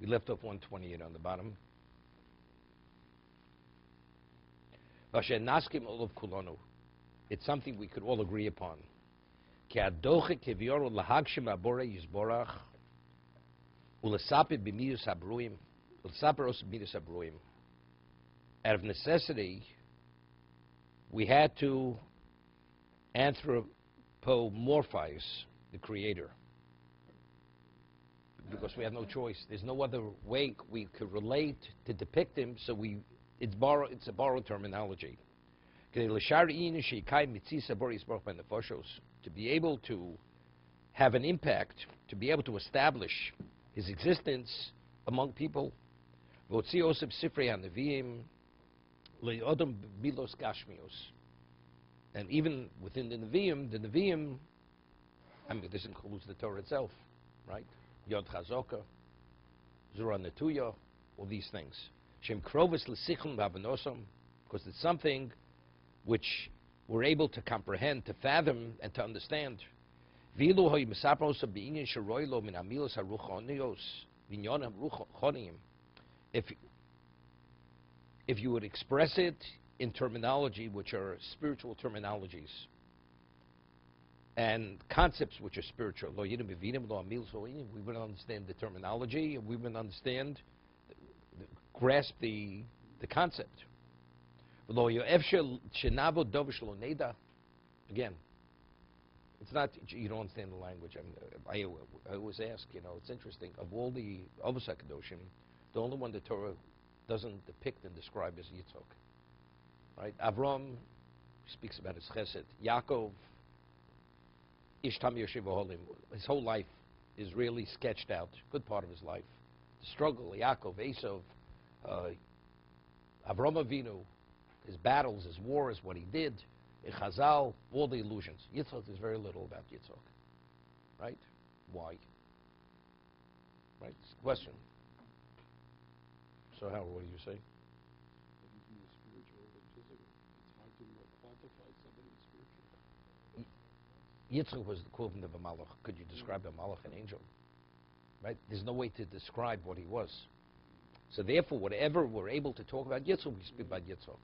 We left off 128 on the bottom. It's something we could all agree upon. Out of necessity, we had to anthropomorphize the Creator, because we had no choice. There's no other way we could relate to depict Him, so it's a borrowed terminology. To be able to have an impact, to be able to establish His existence among people. And even within the Nevi'im, I mean, this includes the Torah itself, right? Yod Chazoka, Zura Netuya, all these things. Shem Krovis L'Sichon V'Avanosom, because it's something which we're able to comprehend, to fathom, and to understand. If you would express it in terminology which are spiritual terminologies and concepts which are spiritual, we wouldn't understand the terminology, and we wouldn't understand, grasp the concept. Again, it's not, you don't understand the language. I always ask, it's interesting, of all the Chovos HaKadoshim, the only one the Torah doesn't depict and describe is Yitzchak. Right? Avram speaks about his chesed. Yaakov, Ishtam Yoshiv Oholim, his whole life is really sketched out, good part of his life. The struggle, Yaakov, Esav, Avram Avinu, his battles, his wars, what he did, Chazal, all the illusions. Yitzchak, there's very little about Yitzchak. Right? Why? Right? It's a question. So, Howard, what do you say? Everything is spiritual and physical. It's hard to quantify somebody as spiritual. Yitzchak was the equivalent of a malach. Could you describe a malach, an angel? Right? There's no way to describe what he was. So therefore, whatever we're able to talk about Yitzchak, we speak about Yitzchak.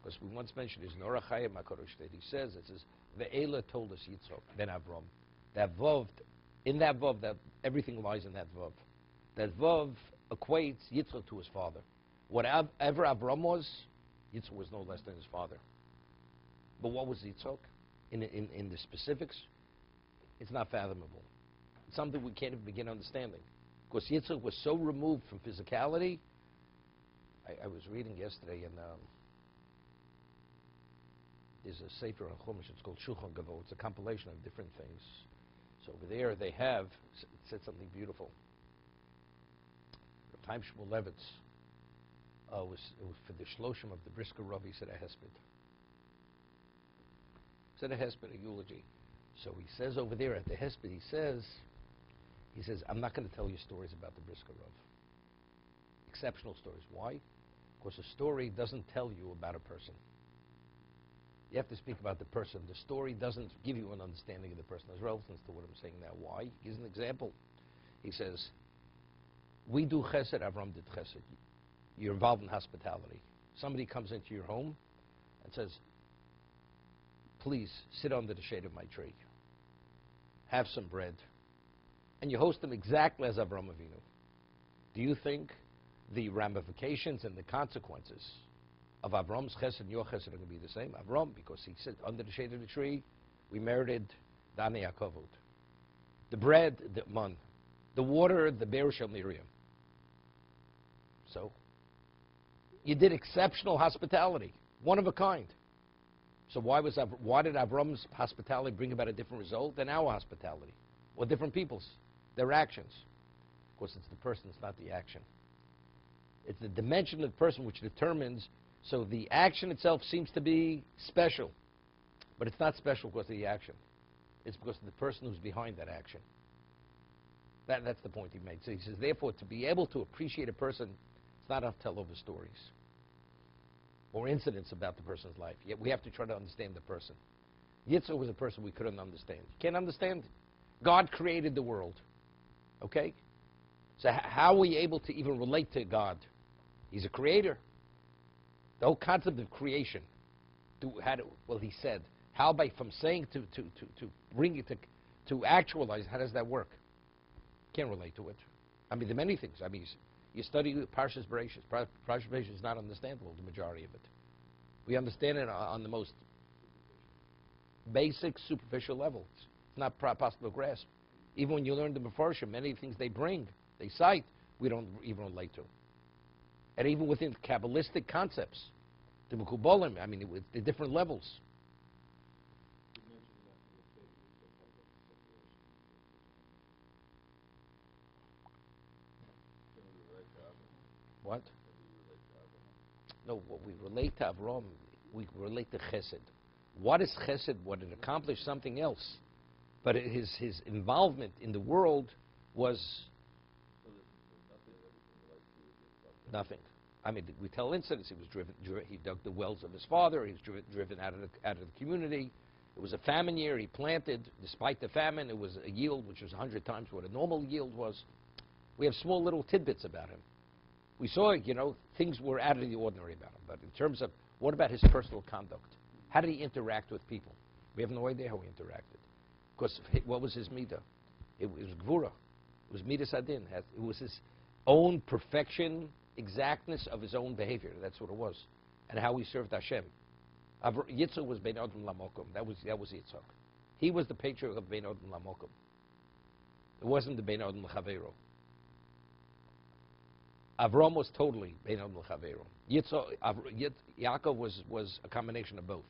Because we once mentioned his Norah Chaim HaKadosh that he says, it says, Vaeira told us Yitzchak, then Avram. That Vav, in that Vav, that everything lies in that Vav. That Vav equates Yitzchak to his father. Whatever Avram was, Yitzchak was no less than his father. But what was Yitzchak? In the specifics, it's not fathomable. It's something we can't even begin understanding. Because Yitzchak was so removed from physicality. I was reading yesterday, and there's a Sefer on Chumash, it's called Shulchan Gavot. It's a compilation of different things. So over there they have, it said something beautiful. Chaim Shmulevitz it was for the Shloshim of the Brisker Rav, he said a hesped. He said a hesped, a eulogy. So he says over there at the hesped, he says, I'm not going to tell you stories about the Brisker Rav. Exceptional stories. Why? Because a story doesn't tell you about a person. You have to speak about the person. The story doesn't give you an understanding of the person. There's relevance to what I'm saying now. Why? He gives an example. He says, we do chesed, Avram did chesed. You're involved in hospitality. Somebody comes into your home and says, please sit under the shade of my tree. Have some bread. And you host them exactly as Avram Avinu. Do you think the ramifications and the consequences of Avram's chesed and your chesed are going to be the same? Avram, because he sat under the shade of the tree, we merited Dane Yaakavot. The bread, the man. The water, the Be'er Shel Miriam. So, you did exceptional hospitality, one of a kind. So why did Avram's hospitality bring about a different result than our hospitality? Or different people's, their actions? Of course, it's the person, it's not the action. It's the dimension of the person which determines. So the action itself seems to be special, but it's not special because of the action. It's because of the person who's behind that action. That's the point he made. So he says, therefore, to be able to appreciate a person, it's not enough to tell over stories or incidents about the person's life. Yet we have to try to understand the person. Yitzhak was a person we couldn't understand. You can't understand. God created the world. Okay? So how are we able to even relate to God? He's a creator. The whole concept of creation. He said, how from saying to bring it to actualize, how does that work? Can't relate to it. I mean, there are many things. I mean, you study parshas Bereshis. Parshas Bereshis is not understandable, the majority of it. We understand it on the most basic, superficial level. It's not possible to grasp. Even when you learn the Mefarshim, many things they cite, we don't even relate to. And even within Kabbalistic concepts, the Mekubalim, I mean, the different levels. What? No, what we relate to Avram, we relate to Chesed. What is Chesed? What it accomplished? Something else. But his involvement in the world was nothing. I mean, we tell incidents. He was driven. He dug the wells of his father. He was driven out of the community. It was a famine year. He planted. Despite the famine, it was a yield which was 100 times what a normal yield was. We have small little tidbits about him. We saw, things were out of the ordinary about him. But in terms of, what about his personal conduct? How did he interact with people? We have no idea how he interacted. Because what was his midah? It was gvura. It was midas adin. It was his own perfection, exactness of his own behavior. That's what it was. And how he served Hashem. Yitzhak was Ben Odom Lamokum. That was Yitzhak. He was the patriarch of Ben Odom Lamokum. It wasn't the Ben Odom L'Chaveiro. Avram was totally Ben Odom L'Chaveiro. Yaakov was a combination of both.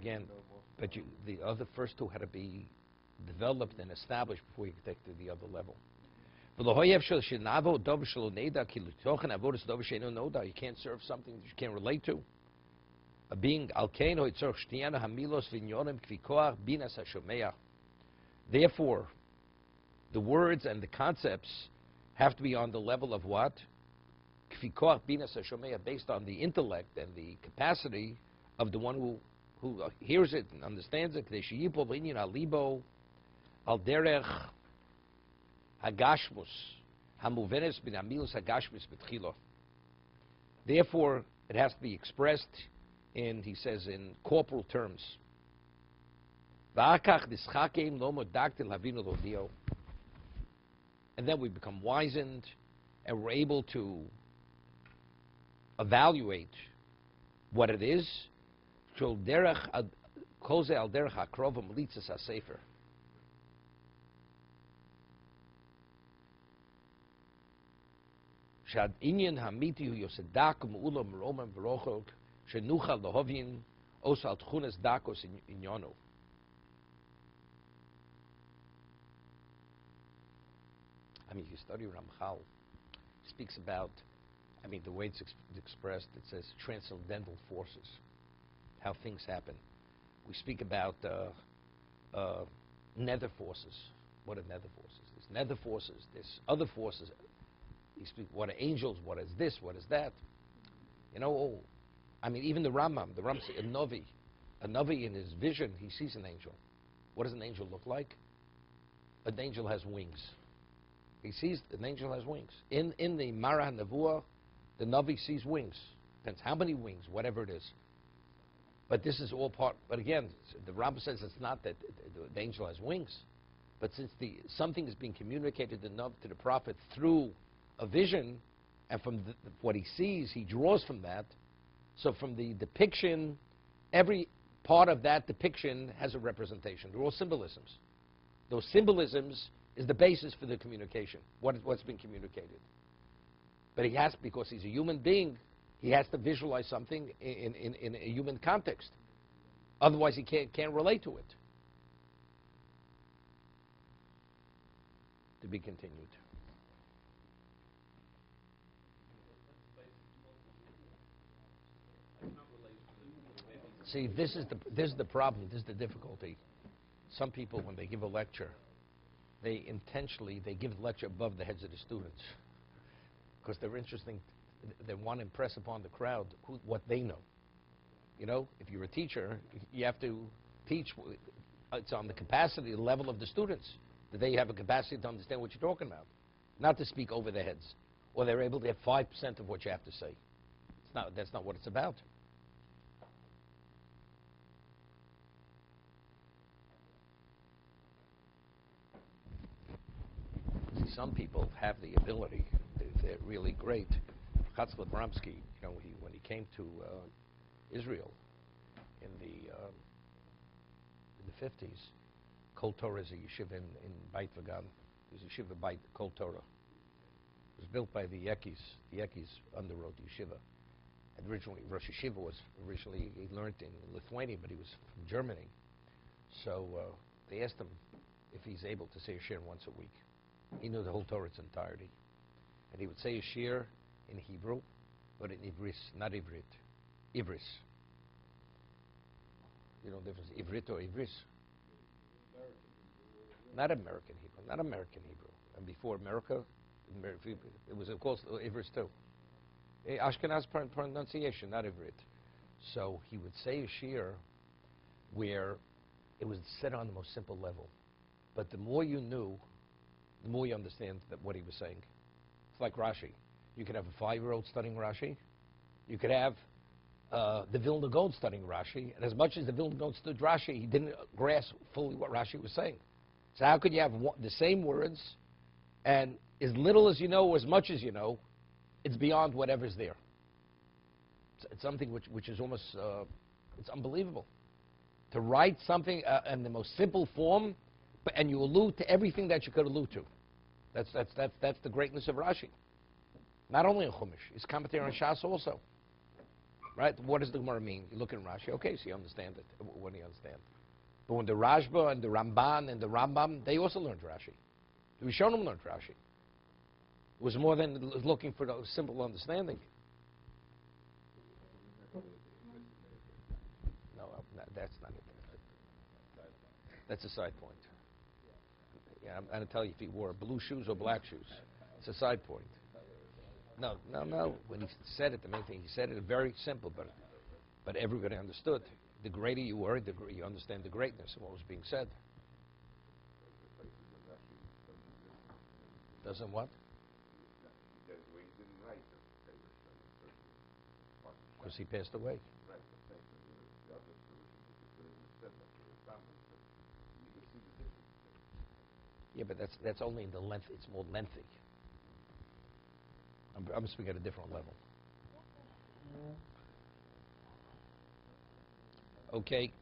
Again, but the other first two had to be developed and established before you could take to the other level. You can't serve something that you can't relate to. A being therefore, the words and the concepts have to be on the level of what? Based on the intellect and the capacity of the one who hears it and understands it. Al derech hagashmus hamuvenes bin amilus hagashmus betchilo. Therefore, it has to be expressed in, he says, in corporal terms. And then we become wizened, and we're able to evaluate what it is. Shad inyan hamiti hu yosedak mu'ulam roman v'rochok shenuchal lohovin osal tchunas dakos inyono. I mean, if you study Ramchal, he speaks about, I mean, the way it's expressed, it says transcendental forces, how things happen. We speak about nether forces. What are nether forces? There's nether forces, there's other forces. You speak, what are angels? What is this? What is that? I mean, even the Rambam says a Navi in his vision, he sees an angel. What does an angel look like? An angel has wings. He sees an angel has wings. In the Marah Nevuah, the Navi sees wings. Depends how many wings, whatever it is. But this is all part. But again, the Rambam says it's not that the angel has wings, but since something is being communicated to the prophet through a vision, and from what he sees, he draws from that. So from the depiction, every part of that depiction has a representation. They're all symbolisms. Those symbolisms is the basis for the communication, what's been communicated. But he has, because he's a human being, he has to visualize something in a human context. Otherwise, he can't relate to it. To be continued. See, this is the problem. This is the difficulty. Some people, when they give a lecture, they intentionally give the lecture above the heads of the students because they're interesting. They want to impress upon the crowd what they know. You know, if you're a teacher, you have to teach. It's on the capacity, the level of the students, that they have a capacity to understand what you're talking about, not to speak over their heads, or they're able to have 5% of what you have to say. That's not what it's about. See, some people have the ability; they're really great. Tags Musar, you know, when he came to Israel in the 50s, Kol Torah is a yeshiva in Beit Vagan. There's a yeshiva Beit Kol Torah. It was built by the Yekis. The Yekis underwrote the yeshiva. And originally, Rosh Yeshiva was originally, he learned in Lithuania, but he was from Germany. So they asked him if he's able to say a shir once a week. He knew the whole Torah its entirety. And he would say a shir in Hebrew, but in Ivris, not Ivrit. Ivris. You know the difference, Ivrit or Ivris? Not American Hebrew, not American Hebrew. And before America, it was of course Ivris too. Ashkenaz pronunciation, not Ivrit. So he would say a shir where it was said on the most simple level. But the more you knew, the more you understand what he was saying. It's like Rashi. You could have a 5-year-old studying Rashi. You could have the Vilna Gaon studying Rashi. And as much as the Vilna Gaon stood Rashi, he didn't grasp fully what Rashi was saying. So how could you have the same words, and as little as you know or as much as you know, it's beyond whatever's there. It's something which is almost, it's unbelievable. To write something in the most simple form, and you allude to everything that you could allude to. That's the greatness of Rashi. Not only in Chumash, it's commentary on Shas also. Right? What does the Gemara mean? You look in Rashi, okay, so you understand it. What do you understand? But when the Rashba and the Ramban and the Rambam, they also learned Rashi. The Rishonim learned Rashi. It was more than looking for the simple understanding. No, that's not it. That's a side point. Yeah, I'm going to tell you if he wore blue shoes or black shoes. It's a side point. No. When he said it, the main thing, he said it very simple, but everybody understood. The greater you were, you understand the greatness of what was being said. Doesn't what? Because he passed away. Yeah, but that's only in the length. It's more lengthy. I'm speaking at a different level. Okay.